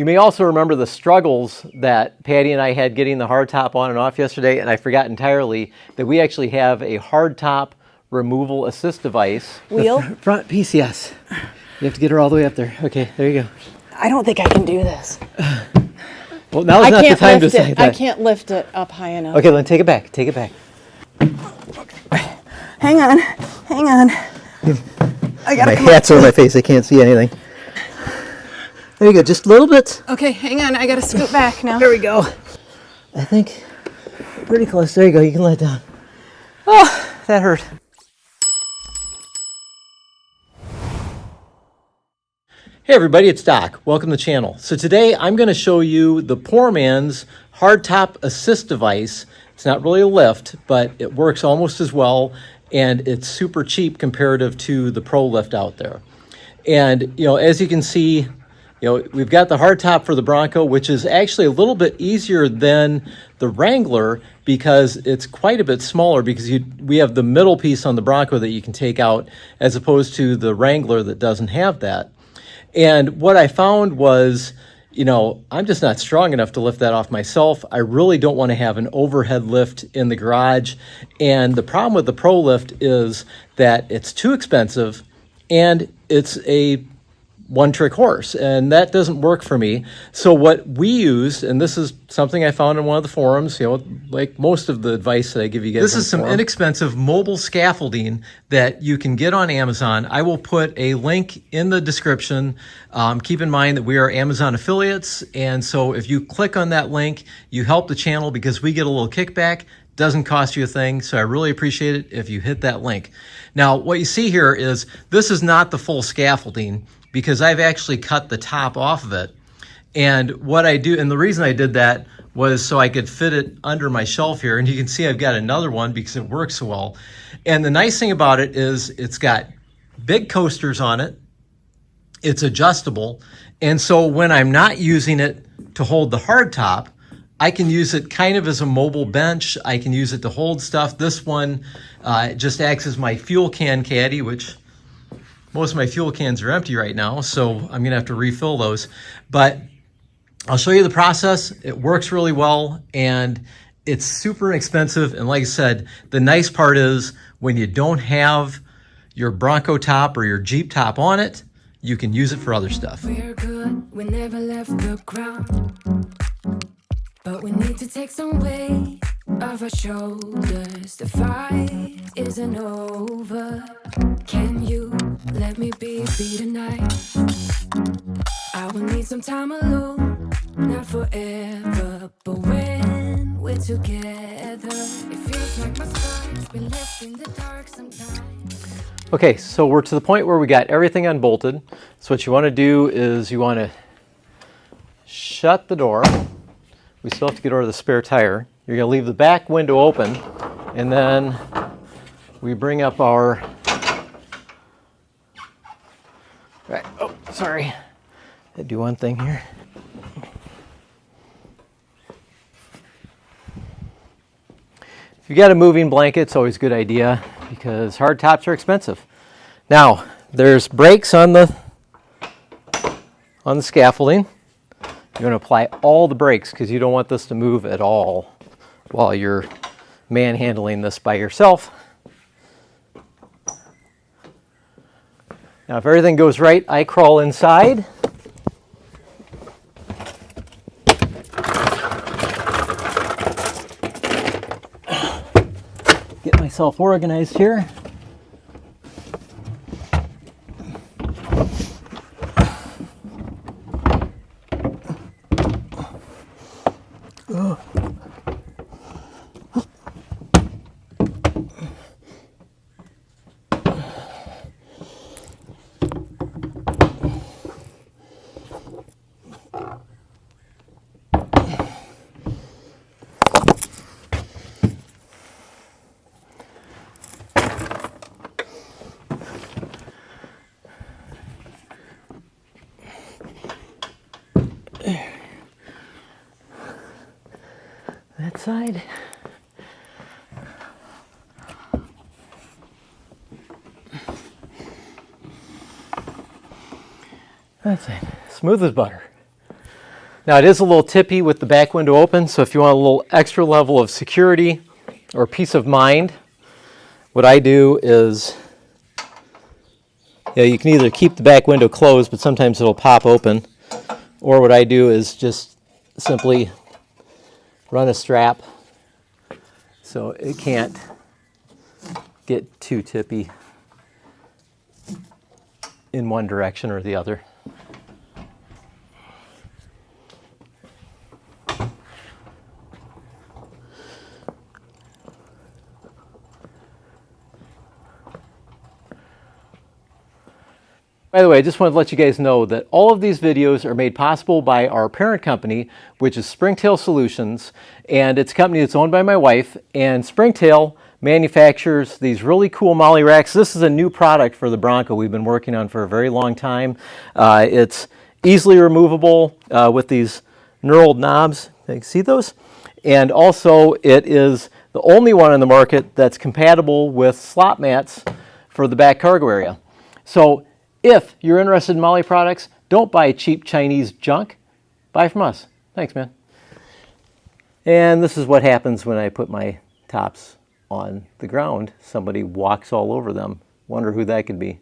You may also remember the struggles that Patty and I had getting the hardtop on and off yesterday, and I forgot entirely that we actually have a hardtop removal assist device. Wheel? The front piece, yes. You have to get her all the way up there. Okay, there you go. I don't think I can do this. Well, now's not the time to say that. I can't lift it up high enough. Okay, then take it back. Take it back. Hang on. Hang on. I gotta My hat's over my face. I can't see anything. There you go. Just a little bit. Okay, hang on. I gotta scoot back now. There we go. I think pretty close. There you go. You can let it down. Oh, That hurt. Hey everybody, it's Doc. Welcome to the channel. So today I'm going to show you the poor man's hardtop assist device. It's not really a lift, but it works almost as well, and it's super cheap comparative to the pro lift out there. And as you can see, we've got the hardtop for the Bronco, which is actually a little bit easier than the Wrangler because it's quite a bit smaller, because we have the middle piece on the Bronco that you can take out, as opposed to the Wrangler that doesn't have that. And what I found was, I'm just not strong enough to lift that off myself. I really don't want to have an overhead lift in the garage. And the problem with the Pro Lift is that it's too expensive and it's a one-trick horse, and that doesn't work for me. So what we used, and this is something I found in one of the forums, like most of the advice that I give you guys. This is some inexpensive mobile scaffolding that you can get on Amazon. I will put a link in the description. Keep in mind that we are Amazon affiliates, and so if you click on that link, you help the channel because we get a little kickback. Doesn't cost you a thing, so I really appreciate it if you hit that link. Now, what you see here is this is not the full scaffolding, because I've actually cut the top off of it. And what I do, and the reason I did that was so I could fit it under my shelf here. And you can see I've got another one because it works so well. And the nice thing about it is it's got big coasters on it. It's adjustable. And so when I'm not using it to hold the hardtop, I can use it kind of as a mobile bench. I can use it to hold stuff. This one just acts as my fuel can caddy, which most of my fuel cans are empty right now, so I'm gonna have to refill those. But I'll show you the process. It works really well, and it's super inexpensive. And like I said, the nice part is when you don't have your Bronco top or your Jeep top on it, you can use it for other stuff. We're good, we never left the ground, but we need to take some weight off our shoulders. The fight isn't over. Can you let me be tonight? I will need some time alone, not forever, but when we're together, it feels like my spark's been left in the dark sometimes. Okay, so we're to the point where we got everything unbolted. So what you want to do is you want to shut the door. We still have to get over the spare tire. You're going to leave the back window open, and then we bring up our... Right. Oh, sorry. I do one thing here. If you got a moving blanket, it's always a good idea because hard tops are expensive. Now, there's brakes on the scaffolding. You're going to apply all the brakes because you don't want this to move at all while you're manhandling this by yourself. Now, if everything goes right, I crawl inside. Get myself organized here. That side. That's it. Smooth as butter. Now it is a little tippy with the back window open, so if you want a little extra level of security or peace of mind, what I do is, you can either keep the back window closed, but sometimes it'll pop open, or what I do is just simply run a strap so it can't get too tippy in one direction or the other. By the way, I just wanted to let you guys know that all of these videos are made possible by our parent company, which is Springtail Solutions, and it's a company that's owned by my wife, and Springtail manufactures these really cool molly racks. This is a new product for the Bronco we've been working on for a very long time. It's easily removable with these knurled knobs. You see those? And also it is the only one on the market that's compatible with slop mats for the back cargo area. So if you're interested in molly products, don't buy cheap Chinese junk. Buy from us. Thanks, man. And this is what happens when I put my tops on the ground. Somebody walks all over them. Wonder who that could be.